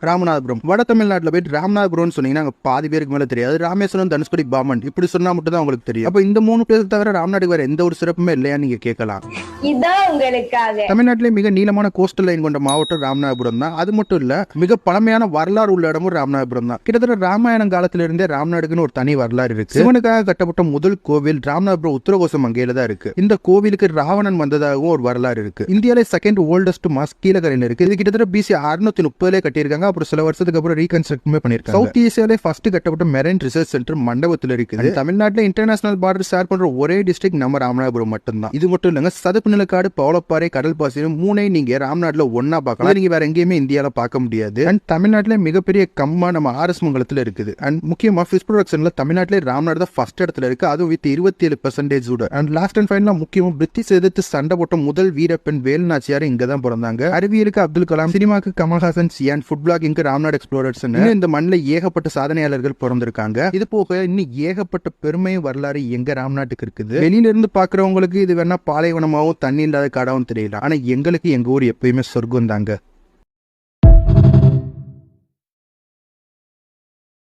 ராமநாதபுரம். வட தமிழ்நாட்டில் போயிட்டு ராமநாதபுரம் சொன்னீங்கன்னா அங்க பாதி பேருக்கு மேல தெரியாது. ராமேஸ்வரம், தனுஷ்கோடி, பாமன் இப்படி சொன்னா மட்டும் தான் உங்களுக்கு தெரியும். அப்ப இந்த 3 பேருக்கு தவிர ராமநாட்டுக்கு வேற எந்த ஒரு சிறப்புமே இல்லையா நீங்க கேட்கலாம். தமிழ்நாட்டிலே மிக நீளமான கோஸ்டல் லைன் கொண்ட மாவட்டம் ராமநாதபுரம் தான். அது மட்டும் இல்ல, மிக பழமையான வரலாறு உள்ள இடமும் ராமநாதபுரம் தான். கிட்டத்தட்ட ராமாயணம் காலத்திலிருந்தே ராமநாடுக்குன்னு ஒரு தனி வரலாறு இருக்கு. சிவனுக்காக கட்டப்பட்ட முதல் கோவில் ராமநாதபுரம் உத்தரகோசம் மங்கையில தான் இருக்கு. இந்த கோவிலுக்கு ராவணன் வந்ததாகவும் ஒரு வரலாறு இருக்கு. இந்தியாவிலே செகண்ட் ஓல்டஸ்ட் மாஸ்க் கீழக்கரையில் இருக்கு. இது கிட்டத்தட்ட BC 630 கட்டியிருக்காங்க. அப்புறம் சில வருஷத்துக்கு அப்புறம் ரீகன்ஸ்ட்ரக்ட் பண்ணிருக்காங்க. சவுத் ஏசியாலே ஃபர்ஸ்ட் கட்டப்பட்ட மெரைன் ரிசர்ச் சென்டர் மண்டபத்தில் இருக்குது. தமிழ்நாட்டில் இன்டர்நேஷனல் பார்டர் ஷேர் பண்ற ஒரே டிஸ்ட்ரிக்ட் நம்ம ராமநாதபுரம் மட்டும் தான். இது மட்டும் இல்லங்க, சதுப்பு நிலக்காடு, பவளப்பாறை, கடல் பாசி மூணையும் நீங்க ராமநாட்டில் ஒன்னா பார்க்கலாம். நீங்க வேற எங்கேயுமே இந்தியாவில பார்க்க முடியாது. அண்ட் தமிழ்நாட்டிலே மிகப்பெரிய கம்மா நம்ம RS மங்கலத்தில் இருக்குது. அண்ட் முக்கியமா ஃபிஷ் ப்ரொடக்ஷன்ல தமிழ்நாட்டிலே ராமநாடு தான் ஃபர்ஸ்ட் இடத்துல இருக்கு. அதுவும் வித் 27%. அண்ட் லாஸ்ட் அண்ட் ஃபைனலா முக்கியமா பிரிட்டிஷ் எதிர்த்து சண்டை போட்ட முதல் வீரப்பெண் வேலுநாச்சியார் இங்க தான் பிறந்தாங்க. அறிவியலுக்கு அப்துல் கலாம், சினிமாக்கு கமல்ஹாசன், சியான், ஃபுட் பிளாகிங்க்கு ராம்நாடு எக்ஸ்ப்ளோரர்ஸ் இந்த மண்ணில் ஏகப்பட்ட சாதனையாளர்கள் பிறந்திருக்காங்க. இது போக இன்னும் ஏகப்பட்ட பெருமையும் வரலாறு எங்க ராம்நாட்டுக்கு இருக்குது. வெளியில இருந்து பாக்குறவங்களுக்கு இது வேணா பாலைவனமாவும் தண்ணி இல்லாத காடாவும் தெரியல. ஆனா எங்களுக்கு எங்க ஊர் எப்பயுமே சொர்க்கம் தாங்க.